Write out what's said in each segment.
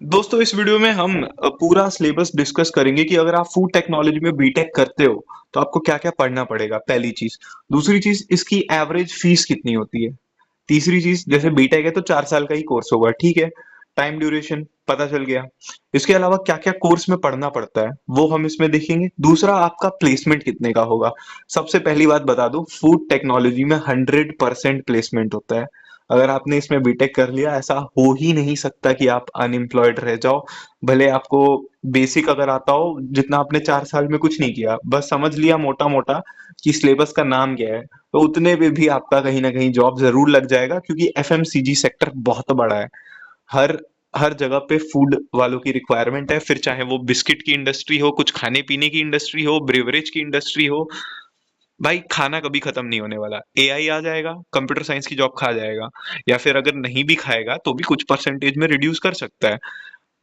दोस्तों इस वीडियो में हम पूरा सिलेबस डिस्कस करेंगे कि अगर आप फूड टेक्नोलॉजी में बीटेक करते हो तो आपको क्या क्या पढ़ना पड़ेगा। पहली चीज। दूसरी चीज, इसकी एवरेज फीस कितनी होती है। तीसरी चीज, जैसे बीटेक है तो 4 साल का ही कोर्स होगा, ठीक है। टाइम ड्यूरेशन पता चल गया। इसके अलावा क्या क्या कोर्स में पढ़ना पड़ता है वो हम इसमें देखेंगे। दूसरा, आपका प्लेसमेंट कितने का होगा। सबसे पहली बात बता दूं, फूड टेक्नोलॉजी में 100% प्लेसमेंट होता है। अगर आपने इसमें बीटेक कर लिया, ऐसा हो ही नहीं सकता कि आप अनएम्प्लॉयड रह जाओ। भले आपको बेसिक अगर आता हो, जितना आपने 4 साल में कुछ नहीं किया, बस समझ लिया मोटा मोटा कि सिलेबस का नाम क्या है, तो उतने पे भी आपका कहीं ना कहीं जॉब जरूर लग जाएगा, क्योंकि एफएमसीजी सेक्टर बहुत बड़ा है। हर हर जगह पे फूड वालों की रिक्वायरमेंट है, फिर चाहे वो बिस्किट की इंडस्ट्री हो, कुछ खाने पीने की इंडस्ट्री हो, ब्रेवरेज की इंडस्ट्री हो। भाई खाना कभी खत्म नहीं होने वाला। एआई आ जाएगा, कंप्यूटर साइंस की जॉब खा जाएगा, या फिर अगर नहीं भी खाएगा तो भी कुछ परसेंटेज में रिड्यूस कर सकता है।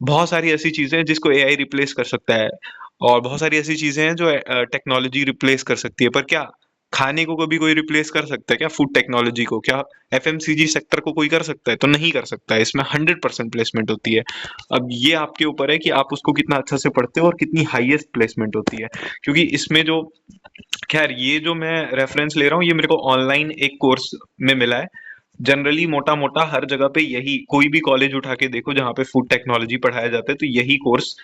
बहुत सारी ऐसी चीजें हैं जिसको एआई रिप्लेस कर सकता है, और बहुत सारी ऐसी चीजें हैं जो टेक्नोलॉजी रिप्लेस कर सकती है। पर क्या खाने को कभी कोई रिप्लेस कर सकता है क्या? फूड टेक्नोलॉजी को क्या एफएमसीजी सेक्टर को कोई कर सकता है? तो नहीं कर सकता है। इसमें 100% प्लेसमेंट होती है। अब ये आपके ऊपर है कि आप उसको कितना अच्छा से पढ़ते हो और कितनी हाईएस्ट प्लेसमेंट होती है। क्योंकि इसमें जो, खैर ये जो मैं रेफरेंस ले रहा हूँ, ये मेरे को ऑनलाइन एक कोर्स में मिला है। जनरली मोटा मोटा हर जगह पे यही, कोई भी कॉलेज उठा के देखो जहाँ पे फूड टेक्नोलॉजी पढ़ाया जाता है तो यही कोर्स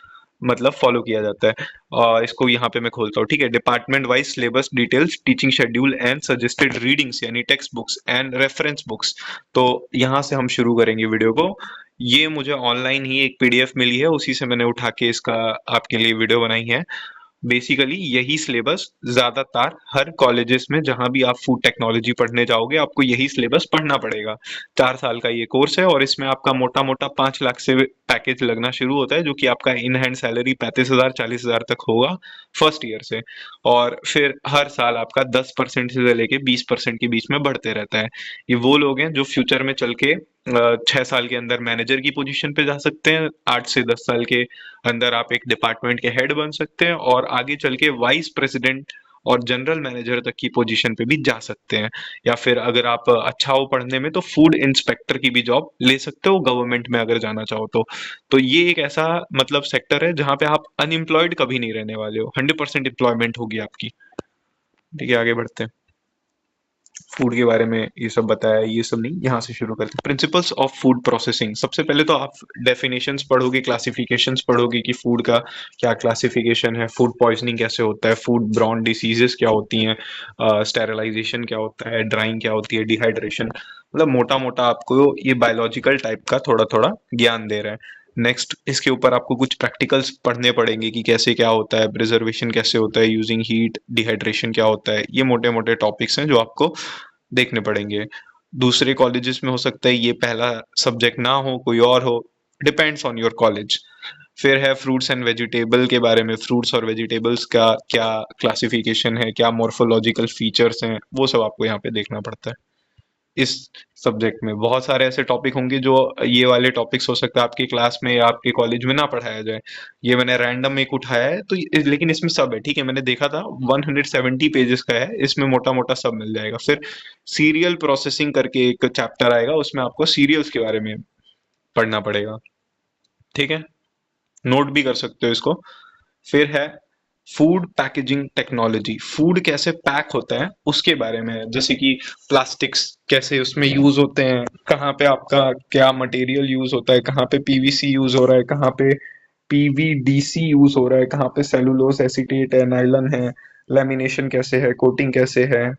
मतलब फॉलो किया जाता है। और इसको यहाँ पे मैं खोलता हूँ, ठीक है। Department wise syllabus details, teaching schedule and suggested readings, यानी text books and reference books. तो यहाँ से हम शुरू करेंगे वीडियो को। ये मुझे ऑनलाइन ही एक पीडीएफ मिली है, उसी से मैंने उठा के इसका आपके लिए वीडियो बनाई है। बेसिकली यही सिलेबस ज्यादातर हर कॉलेजेस में, जहां भी आप फूड टेक्नोलॉजी पढ़ने जाओगे, आपको यही सिलेबस पढ़ना पड़ेगा। 4 साल का ये कोर्स है, और इसमें आपका मोटा मोटा 5 लाख से पैकेज लगना शुरू होता है, जो कि आपका इन हैंड सैलरी 35,000 40,000 तक होगा फर्स्ट ईयर से। और फिर हर साल आपका 10% से लेके 20% के बीच में बढ़ते रहता है। ये वो लोग हैं जो फ्यूचर में चल के 6 साल के अंदर मैनेजर की पोजीशन पे जा सकते हैं, 8 से 10 साल के अंदर आप एक डिपार्टमेंट के हेड बन सकते हैं, और आगे चल के वाइस प्रेसिडेंट और जनरल मैनेजर तक की पोजीशन पे भी जा सकते हैं। या फिर अगर आप अच्छा हो पढ़ने में तो फूड इंस्पेक्टर की भी जॉब ले सकते हो गवर्नमेंट में, अगर जाना चाहो तो ये एक ऐसा मतलब सेक्टर है जहां पे आप अनएम्प्लॉयड कभी नहीं रहने वाले हो, 100% एम्प्लॉयमेंट होगी आपकी। ठीक है, आगे बढ़ते हैं। फूड के बारे में ये सब बताया, ये सब नहीं, यहाँ से शुरू करते हैं। Principles of food processing. सबसे पहले तो आप डेफिनेशंस पढ़ोगे, क्लासिफिकेशंस पढ़ोगे कि फूड का क्या क्लासिफिकेशन है, फूड पॉइजनिंग कैसे होता है, फूड ब्रॉन डिसीजेस क्या होती हैं, स्टेरिलाइजेशन क्या होता है, ड्राइंग क्या होती है, डिहाइड्रेशन। मतलब मोटा मोटा आपको ये बायोलॉजिकल टाइप का थोड़ा थोड़ा ज्ञान दे रहा है। नेक्स्ट, इसके ऊपर आपको कुछ प्रैक्टिकल्स पढ़ने पड़ेंगे कि कैसे क्या होता है, प्रिजर्वेशन कैसे होता है यूजिंग हीट, डिहाइड्रेशन क्या होता है। ये मोटे मोटे टॉपिक्स हैं जो आपको देखने पड़ेंगे। दूसरे कॉलेजेस में हो सकता है ये पहला सब्जेक्ट ना हो, कोई और हो, डिपेंड्स ऑन योर कॉलेज। फिर है फ्रूट्स एंड वेजिटेबल के बारे में, फ्रूट्स और वेजिटेबल्स का क्या क्लासिफिकेशन है, क्या मॉर्फोलॉजिकल फीचर्स हैं, वो सब आपको यहाँ पे देखना पड़ता है। इस सब्जेक्ट में बहुत सारे ऐसे टॉपिक होंगे जो, ये वाले टॉपिक्स हो सकता है आपकी क्लास में या आपके कॉलेज में ना पढ़ाया जाए। ये मैंने रैंडम एक उठाया है तो लेकिन इसमें सब है, ठीक है। मैंने देखा था 170 पेजेस का है, इसमें मोटा मोटा सब मिल जाएगा। फिर सीरियल प्रोसेसिंग करके एक चैप्टर आएगा, उसमें आपको सीरियल्स के बारे में पढ़ना पड़ेगा, ठीक है। नोट भी कर सकते हो इसको। फिर है फूड पैकेजिंग टेक्नोलॉजी। फूड कैसे पैक होता है उसके बारे में है, जैसे कि प्लास्टिक्स कैसे उसमें यूज होते हैं, कहाँ पे आपका क्या मटेरियल यूज होता है, कहाँ पे पीवीसी यूज हो रहा है, कहाँ पे पीवीडीसी यूज हो रहा है, कहाँ पे सेलुलोस एसीटेट है, नाइलन है, लेमिनेशन कैसे है, कोटिंग कैसे है,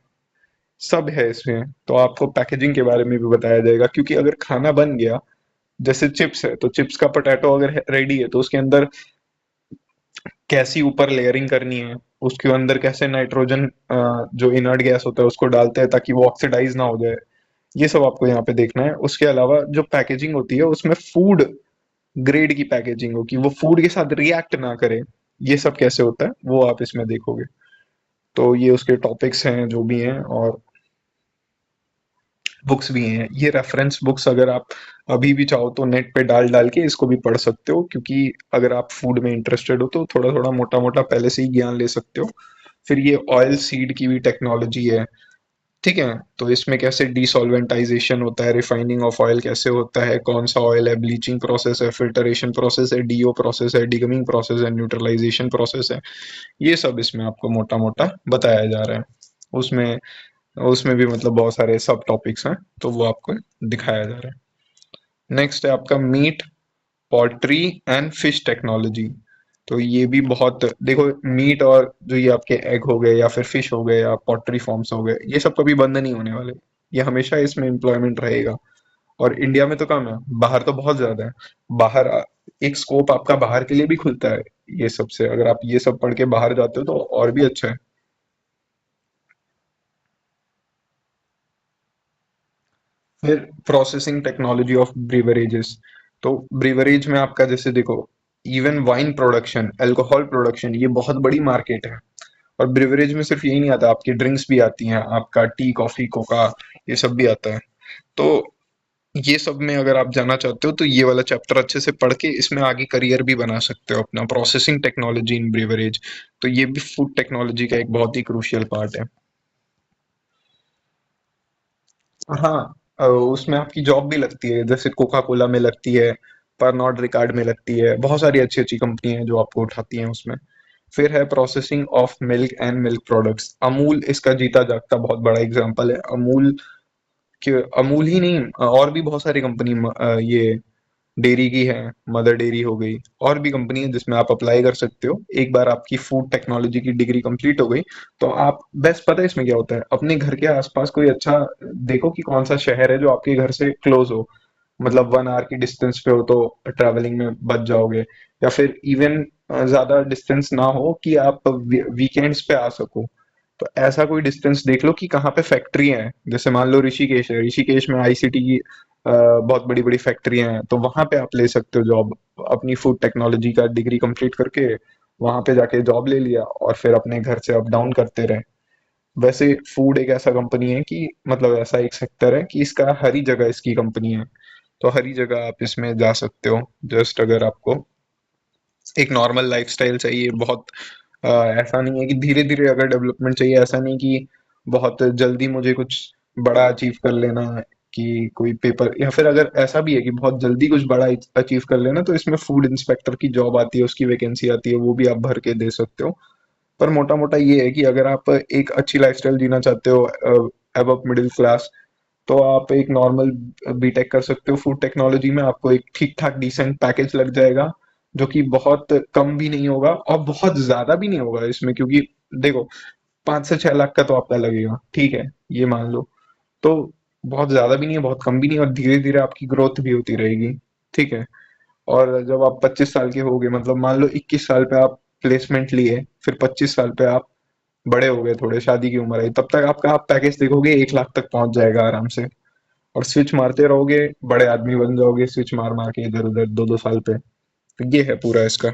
सब है इसमें। तो आपको पैकेजिंग के बारे में भी बताया जाएगा, क्योंकि अगर खाना बन गया, जैसे चिप्स है तो चिप्स का पोटैटो अगर रेडी है तो उसके अंदर कैसी ऊपर लेयरिंग करनी है, उसके अंदर कैसे नाइट्रोजन जो इनर्ट गैस होता है उसको डालते हैं ताकि वो ऑक्सीडाइज ना हो जाए। ये सब आपको यहाँ पे देखना है। उसके अलावा जो पैकेजिंग होती है उसमें फूड ग्रेड की पैकेजिंग हो, कि वो फूड के साथ रिएक्ट ना करे। ये सब कैसे होता है वो आप इसमें देखोगे। तो ये उसके टॉपिक्स हैं जो भी हैं, और बुक्स भी हैं। ये रेफरेंस बुक्स अगर आप अभी भी चाहो तो नेट पे डाल डाल के इसको भी पढ़ सकते हो, क्योंकि अगर आप फूड में इंटरेस्टेड हो तो थोड़ा थोड़ा मोटा मोटा पहले से ही ज्ञान ले सकते हो। फिर ये ऑयल सीड की भी टेक्नोलॉजी है, ठीक है। तो इसमें कैसे डिसॉल्वेंटाइजेशन होता है, रिफाइनिंग ऑफ ऑयल कैसे होता है, कौन सा ऑयल है, ब्लीचिंग प्रोसेस है, फिल्टरेशन प्रोसेस है, डीओ प्रोसेस है, डिगमिंग प्रोसेस है, न्यूट्रलाइजेशन प्रोसेस है, ये सब इसमें आपको मोटा मोटा बताया जा रहा है। उसमें उसमें भी मतलब बहुत सारे सब टॉपिक्स हैं, तो वो आपको दिखाया जा रहा है। नेक्स्ट है आपका meat, poultry and fish technology. तो ये भी बहुत, देखो, मीट और जो ये आपके एग हो गए या फिर फिश हो गए या पोल्ट्री फार्म्स हो गए, ये सब कभी बंद नहीं होने वाले। ये हमेशा इसमें एम्प्लॉयमेंट रहेगा। और इंडिया में तो कम है, बाहर तो बहुत ज्यादा है। बाहर एक स्कोप आपका बाहर के लिए भी खुलता है। ये सब से अगर आप ये सब पढ़ के बाहर जाते हो तो और भी अच्छा है। फिर प्रोसेसिंग टेक्नोलॉजी ऑफ ब्रीवरेजेस। तो ब्रीवरेज में आपका जैसे देखो, even wine production, alcohol production, ये बहुत बड़ी मार्केट है। और ब्रीवरेज में सिर्फ यही नहीं आता, आपकी ड्रिंक्स भी आती हैं, आपका टी, कॉफी, कोका, ये सब भी आता है। तो ये सब में अगर आप जाना चाहते हो तो ये वाला चैप्टर अच्छे से पढ़ के इसमें आगे करियर भी बना सकते हो अपना, प्रोसेसिंग टेक्नोलॉजी इन ब्रीवरेज। तो ये भी फूड टेक्नोलॉजी का एक बहुत ही क्रूशियल पार्ट है। हाँ, उसमें आपकी जॉब भी लगती है, जैसे कोका कोला में लगती है, परनॉट रिकार्ड में लगती है, बहुत सारी अच्छी अच्छी कंपनी हैं जो आपको उठाती हैं उसमें। फिर है processing of milk and milk products. Amul इसका जीता जागता बहुत बड़ा एग्जांपल है। अमूल के, अमूल ही नहीं, और भी बहुत सारी कंपनी ये डेयरी की है, मदर डेयरी हो गई, और भी कंपनी है जिसमें आप अप्लाई कर सकते हो। एक बार आपकी फूड टेक्नोलॉजी की डिग्री कंप्लीट हो गई तो आप, बेस्ट पता है इसमें क्या होता है, अपने घर के आसपास कोई अच्छा देखो कि कौन सा शहर है जो आपके घर से क्लोज हो, मतलब 1 आवर की डिस्टेंस पे हो, तो ट्रैवलिंग में बच जाओगे। या फिर इवन ज्यादा डिस्टेंस ना हो कि आप वीकेंड्स पे आ सको, तो ऐसा कोई डिस्टेंस देख लो कि कहाँ पे फैक्ट्री है। जैसे मान लो ऋषिकेश है, ऋषिकेश में आईसीटी की बहुत बड़ी बड़ी फैक्ट्रियां हैं, तो वहां पे आप ले सकते हो जॉब। अपनी फूड टेक्नोलॉजी का डिग्री कंप्लीट करके वहां पे जाके जॉब ले लिया और फिर अपने घर से अप डाउन करते रहे। वैसे फूड एक ऐसा कंपनी है कि, मतलब ऐसा एक सेक्टर है कि इसका हर ही जगह इसकी कंपनी है। तो हर ही जगह आप इसमें जा सकते हो। जस्ट अगर आपको एक नॉर्मल लाइफस्टाइल चाहिए, बहुत ऐसा नहीं है कि धीरे धीरे अगर डेवलपमेंट चाहिए, ऐसा नहीं कि बहुत जल्दी मुझे कुछ बड़ा अचीव कर लेना है, कि कोई पेपर, या फिर अगर ऐसा भी है कि बहुत जल्दी कुछ बड़ा अचीव कर लेना, तो इसमें फूड इंस्पेक्टर की जॉब आती है, उसकी वैकेंसी आती है, वो भी आप भर के दे सकते हो। पर मोटा मोटा ये है कि अगर आप एक अच्छी लाइफस्टाइल जीना चाहते हो, अबव मिडिल क्लास, तो आप एक नॉर्मल बीटेक कर सकते हो फूड टेक्नोलॉजी में। आपको एक ठीक ठाक डिसेंट पैकेज लग जाएगा, जो कि बहुत कम भी नहीं होगा और बहुत ज्यादा भी नहीं होगा इसमें, क्योंकि देखो, 5 से 6 लाख का तो आपका लगेगा, ठीक है, ये मान लो। तो बहुत ज्यादा भी नहीं है, बहुत कम भी नहीं है, और धीरे धीरे आपकी ग्रोथ भी होती रहेगी। ठीक है। और जब आप 25 साल के होगे, मतलब मान लो 21 साल पे आप प्लेसमेंट लिए, फिर 25 साल पे आप बड़े हो गए, थोड़े शादी की उम्र आई, तब तक आपका आप पैकेज देखोगे 1 लाख तक पहुंच जाएगा आराम से। और स्विच मारते रहोगे, बड़े आदमी बन जाओगे स्विच मार मार के इधर उधर 2-2 साल पे। तो ये है पूरा इसका।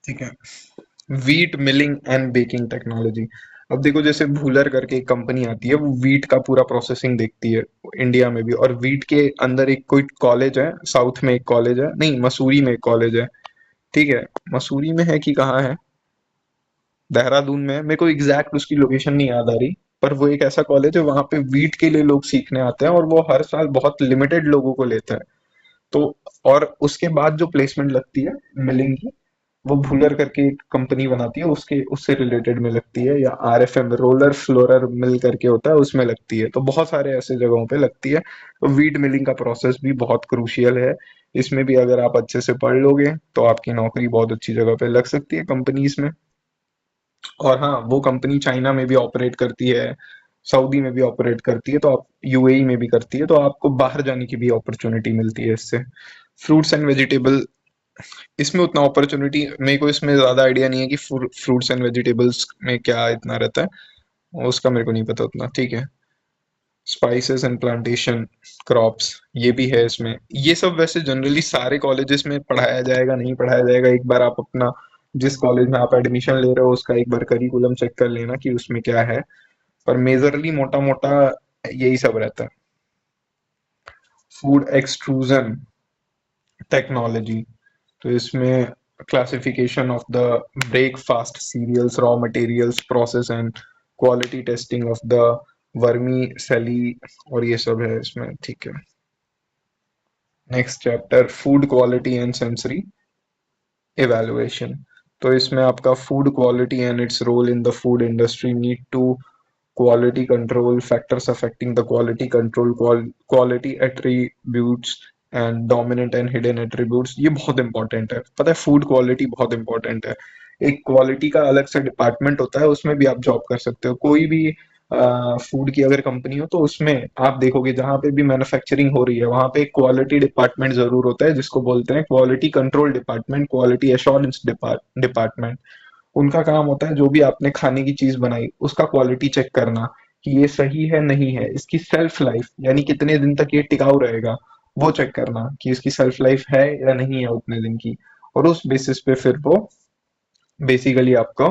ठीक है। Wheat milling and baking technology. अब देखो, जैसे भूलर करके एक कंपनी आती है, वो वीट का पूरा प्रोसेसिंग देखती है इंडिया में भी। और वीट के अंदर एक कोई कॉलेज है, साउथ में एक कॉलेज है, नहीं मसूरी में एक कॉलेज है। ठीक है। मसूरी में है कि कहाँ है, देहरादून में है, मेरे को एग्जैक्ट उसकी लोकेशन नहीं याद आ रही। पर वो एक ऐसा कॉलेज है, वहां पे वीट के लिए लोग सीखने आते हैं, और वो हर साल बहुत लिमिटेड लोगों को लेता है। तो और उसके बाद जो प्लेसमेंट लगती है मिलिंग की, वो भूलर करके एक कंपनी बनाती है, उसके उससे रिलेटेड में लगती है, या आरएफएम, रोलर फ्लोरर मिल करके होता है, उसमें लगती है। तो बहुत सारे ऐसे जगहों पे लगती है। तो वीट मिलिंग का प्रोसेस भी बहुत क्रूशियल है। इसमें भी अगर आप अच्छे से पढ़ लोगे तो आपकी नौकरी बहुत अच्छी जगह पे लग सकती है, कंपनीज में। और हाँ, वो कंपनी चाइना में भी ऑपरेट करती है, सऊदी में भी ऑपरेट करती है, तो आप यूएई में भी करती है, तो आपको बाहर जाने की भी अपॉर्चुनिटी मिलती है इससे। फ्रूट्स एंड वेजिटेबल, इसमें उतना अपॉर्चुनिटी मेरे को इसमें ज्यादा आइडिया नहीं है कि फ्रूट्स एंड वेजिटेबल्स में क्या इतना रहता है, उसका मेरे को नहीं पता उतना। ठीक है। स्पाइसेस एंड प्लांटेशन क्रॉप्स, ये भी है इसमें। ये सब वैसे जनरली सारे कॉलेजेस में पढ़ाया जाएगा, नहीं पढ़ाया जाएगा, एक बार आप अपना जिस कॉलेज में आप एडमिशन ले रहे हो उसका एक बार करिकुलम चेक कर लेना कि उसमें क्या है। पर मेजरली मोटा मोटा यही सब रहता है। फूड एक्सट्रूजन टेक्नोलॉजी, तो इसमें classification of the breakfast cereals, raw materials, process and quality testing of the vermicelli और ये सब है इसमें, ठीक है। Next chapter food quality and sensory evaluation। तो इसमें आपका food quality and its role in the food industry need to quality control factors affecting the quality control quality attributes and dominant and hidden attributes। ये बहुत important है, पता है food quality बहुत important है। एक क्वालिटी का अलग से डिपार्टमेंट होता है, उसमें भी आप जॉब कर सकते हो। कोई भी फूड की अगर कंपनी हो तो उसमें आप देखोगे जहां पे भी मैन्युफैक्चरिंग हो रही है वहां पे एक क्वालिटी डिपार्टमेंट जरूर होता है जिसको बोलते हैं quality control department, quality assurance department. उनका काम होता है जो भी आपने खाने की चीज बनाई उसका क्वालिटी चेक करना कि ये सही है नहीं है, इसकी सेल्फ लाइफ यानी कितने दिन तक ये टिकाऊ रहेगा वो चेक करना कि इसकी सेल्फ लाइफ है या नहीं है उतने दिन की। और उस बेसिस पे फिर वो बेसिकली आपको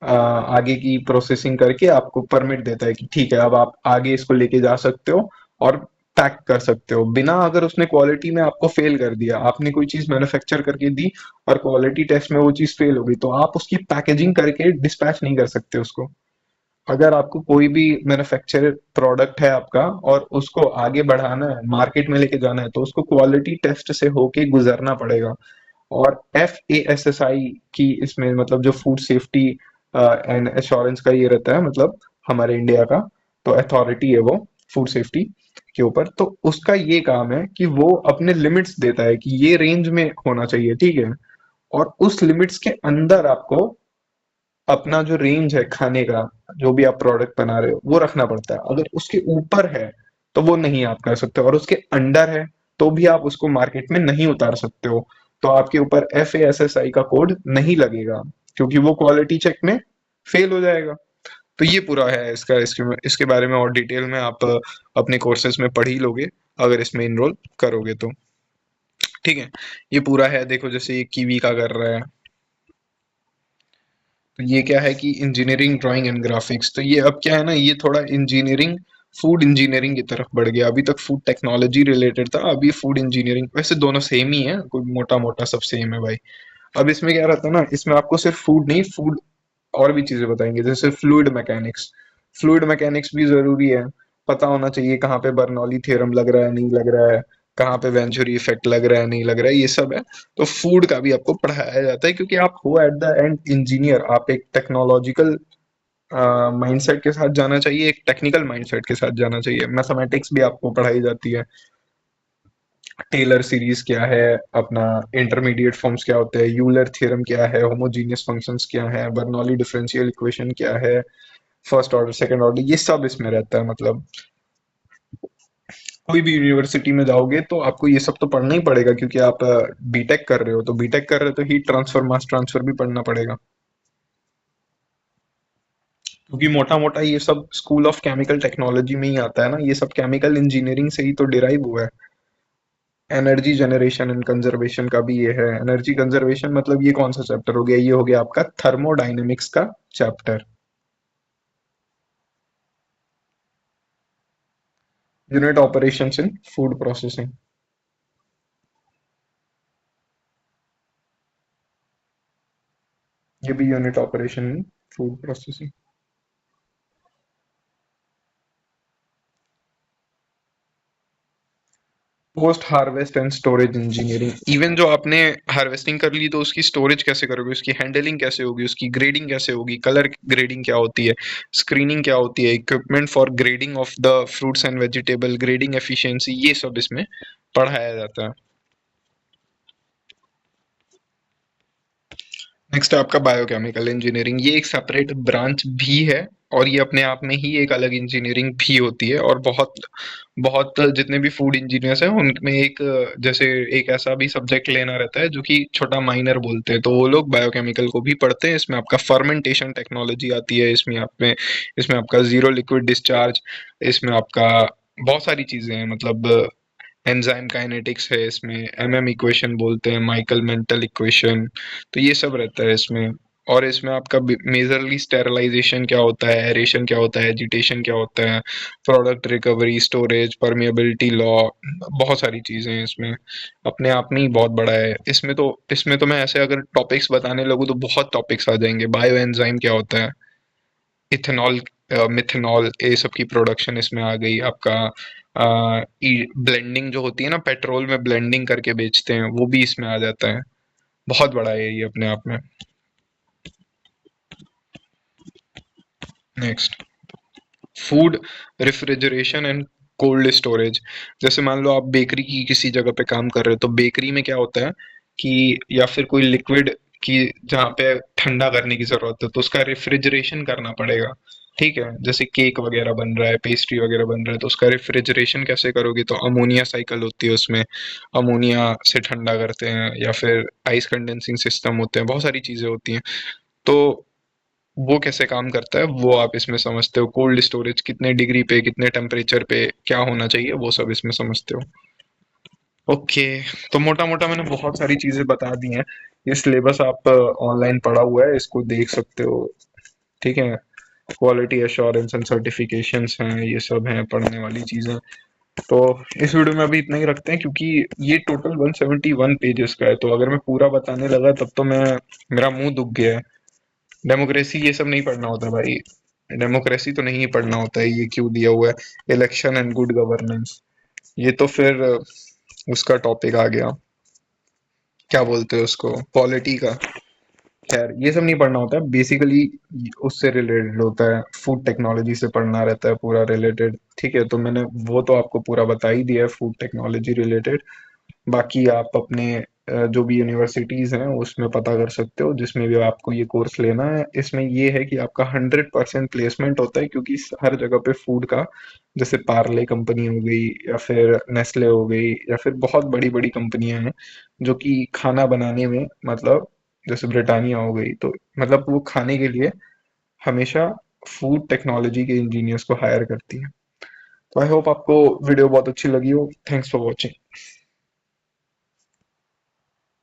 आगे की प्रोसेसिंग करके आपको परमिट देता है कि ठीक है अब आप आगे इसको लेके जा सकते हो और पैक कर सकते हो। बिना अगर उसने क्वालिटी में आपको फेल कर दिया, आपने कोई चीज मैन्युफैक्चर करके दी और क्वालिटी टेस्ट में वो चीज फेल हो गई तो आप उसकी पैकेजिंग करके डिस्पैच नहीं कर सकते उसको। अगर आपको कोई भी मैन्युफैक्चर प्रोडक्ट है आपका और उसको आगे बढ़ाना है, मार्केट में लेके जाना है, तो उसको क्वालिटी टेस्ट से होके गुजरना पड़ेगा। और FASSI की इसमें मतलब जो फूड सेफ्टी एंड एश्योरेंस का ये रहता है, मतलब हमारे इंडिया का तो अथॉरिटी है वो फूड सेफ्टी के ऊपर, तो उसका ये काम है कि वो अपने लिमिट्स देता है कि ये रेंज में होना चाहिए, ठीक है। और उस लिमिट्स के अंदर आपको अपना जो रेंज है खाने का, जो भी आप प्रोडक्ट बना रहे हो वो रखना पड़ता है। अगर उसके ऊपर है तो वो नहीं आप कर सकते, और उसके अंडर है तो भी आप उसको मार्केट में नहीं उतार सकते हो। तो आपके ऊपर FASSI का कोड नहीं लगेगा क्योंकि वो क्वालिटी चेक में फेल हो जाएगा। तो ये पूरा है इसका, इसके बारे में और डिटेल में आप अपने कोर्सेज में पढ़ ही लोगे अगर इसमें इनरोल करोगे तो, ठीक है। ये पूरा है, देखो जैसे ये कीवी का कर रहा है, तो ये क्या है कि इंजीनियरिंग ड्राइंग एंड ग्राफिक्स। तो ये अब क्या है ना, ये थोड़ा इंजीनियरिंग फूड इंजीनियरिंग की तरफ बढ़ गया। अभी तक फूड टेक्नोलॉजी रिलेटेड था, अभी फूड इंजीनियरिंग, वैसे दोनों सेम ही है, कोई मोटा मोटा सब सेम है भाई। अब इसमें क्या रहता है ना, इसमें आपको सिर्फ फूड नहीं, फूड और भी चीजें बताएंगे जैसे फ्लूइड मैकेनिक्स। फ्लूइड मैकेनिक्स भी जरूरी है, पता होना चाहिए कहाँ पे बर्नौली थ्योरम लग रहा है नहीं लग रहा है, कहाँ पे वेंचुरी इफेक्ट लग रहा है नहीं लग रहा है, ये सब है। तो फूड का भी आपको पढ़ाया जाता है क्योंकि आप हो एट द एंड इंजीनियर, आप एक टेक्नोलॉजिकल माइंडसेट के साथ जाना चाहिए, एक टेक्निकल माइंडसेट के साथ जाना चाहिए। मैथमेटिक्स भी आपको पढ़ाई जाती है, टेलर सीरीज क्या है, अपना इंटरमीडिएट फॉर्म्स क्या होते हैं, यूलर थ्योरम क्या है, होमोजीनियस फंक्शंस क्या है, बर्नौली डिफरेंशियल इक्वेशन क्या है, फर्स्ट ऑर्डर सेकंड ऑर्डर, ये सब इसमें रहता है। मतलब कोई भी यूनिवर्सिटी में जाओगे तो आपको ये सब तो पढ़ना ही पड़ेगा क्योंकि आप बीटेक कर रहे हो, तो बीटेक कर रहे हो तो हीट ट्रांसफर मास ट्रांसफर भी पढ़ना पड़ेगा, क्योंकि मोटा मोटा ये सब स्कूल ऑफ केमिकल टेक्नोलॉजी में ही आता है ना, ये सब केमिकल इंजीनियरिंग से ही तो डिराइव हुआ है। एनर्जी जनरेशन एंड कंजर्वेशन का भी ये है। एनर्जी कंजर्वेशन मतलब ये कौन सा चैप्टर हो गया, ये हो गया आपका थर्मोडाइनेमिक्स का chapter. Unit operations in food processing, ये भी unit operation in food processing. Post harvest and storage engineering, even जो आपने हार्वेस्टिंग कर ली तो उसकी स्टोरेज कैसे करोगे, उसकी हैंडलिंग कैसे होगी, उसकी ग्रेडिंग कैसे होगी, कलर ग्रेडिंग क्या होती है, स्क्रीनिंग क्या होती है, equipment for grading of the fruits and vegetable, grading efficiency, ये सब इसमें पढ़ाया जाता है। नेक्स्ट है आपका बायोकेमिकल इंजीनियरिंग, ये एक सेपरेट ब्रांच भी है और ये अपने आप में ही एक अलग इंजीनियरिंग भी होती है। और बहुत बहुत जितने भी फूड इंजीनियर्स हैं उनमें एक जैसे एक ऐसा भी सब्जेक्ट लेना रहता है जो कि छोटा माइनर बोलते हैं, तो वो लोग बायोकेमिकल को भी पढ़ते हैं। इसमें आपका फर्मेंटेशन टेक्नोलॉजी आती है, इसमें आपका जीरो लिक्विड डिस्चार्ज, इसमें आपका बहुत सारी चीजें हैं, मतलब एंजाइम काइनेटिक्स है इसमें, इक्वेशन बोलते हैं, माइकल मेंटल इक्वेशन, तो ये सब रहता है इसमें। और इसमें आपका मेजरली स्टेरलाइजेशन क्या होता है, एरेशन क्या होता है, एजिटेशन क्या होता है, product recovery, storage, permeability law, बहुत सारी चीजें हैं इसमें। अपने आप में ही बहुत बड़ा है। इसमें तो मैं ऐसे अगर टॉपिक्स बताने लगूँ तो बहुत टॉपिक्स आ जाएंगे। बायो एंजाइम क्या होता है, इथेनॉल मिथेनॉल, ये सब की प्रोडक्शन इसमें आ गई। आपका ब्लेंडिंग जो होती है ना, पेट्रोल में ब्लेंडिंग करके बेचते हैं, वो भी इसमें आ जाता है। बहुत बड़ा है ये अपने आप में। Next, food refrigeration and cold storage. जैसे मान लो आप बेकरी की किसी जगह पे काम कर रहे हो, तो बेकरी में क्या होता है कि या फिर कोई लिक्विड की जहाँ पे ठंडा करने की जरूरत है, तो उसका रेफ्रिजरेशन करना पड़ेगा। ठीक है, जैसे केक वगैरह बन रहा है, पेस्ट्री वगैरह बन रहा है, तो उसका रेफ्रिजरेशन कैसे करोगे? तो अमोनिया साइकिल होती है उसमें, अमोनिया से ठंडा करते हैं, या फिर आइस कंडेंसिंग सिस्टम होते हैं, बहुत सारी चीजें होती हैं। तो वो कैसे काम करता है वो आप इसमें समझते हो। कोल्ड स्टोरेज कितने डिग्री पे, कितने टेम्परेचर पे क्या होना चाहिए, वो सब इसमें समझते हो। ओके, तो मोटा मोटा मैंने बहुत सारी चीजें बता दी हैं। ये सिलेबस आप ऑनलाइन पढ़ा हुआ है, इसको देख सकते हो। ठीक है, क्वालिटी एश्योरेंस एंड सर्टिफिकेशंस हैं, ये सब हैं पढ़ने वाली चीजें। तो इस वीडियो में अभी इतना ही रखते हैं, क्योंकि ये टोटल 171 पेजेस का है, तो अगर मैं पूरा बताने लगा तब तो मैं मेरा मुंह दुख गया है। डेमोक्रेसी ये सब नहीं पढ़ना होता भाई, डेमोक्रेसी तो नहीं पढ़ना होता है, ये क्यों दिया हुआ है इलेक्शन एंड गुड गवर्नेंस, ये तो फिर उसका टॉपिक आ गया, क्या बोलते हैं उसको, पॉलिटी का। खैर ये सब नहीं पढ़ना होता है बेसिकली, उससे रिलेटेड होता है, फूड टेक्नोलॉजी से पढ़ना रहता है पूरा रिलेटेड। ठीक है, तो मैंने वो तो आपको पूरा बता ही दिया है फूड टेक्नोलॉजी रिलेटेड। बाकी आप अपने जो भी यूनिवर्सिटीज हैं उसमें पता कर सकते हो, जिसमें भी आपको ये कोर्स लेना है। इसमें ये है कि आपका 100% प्लेसमेंट होता है, क्योंकि हर जगह पे फूड का, जैसे पार्ले कंपनी हो गई, या फिर नेस्ले हो गई, या फिर बहुत बड़ी बड़ी कंपनियां हैं जो कि खाना बनाने में, मतलब जैसे ब्रिटानिया हो गई, तो मतलब वो खाने के लिए हमेशा फूड टेक्नोलॉजी के इंजीनियर्स को हायर करती है। तो आई होप आपको वीडियो बहुत अच्छी लगी हो। Thanks for watching.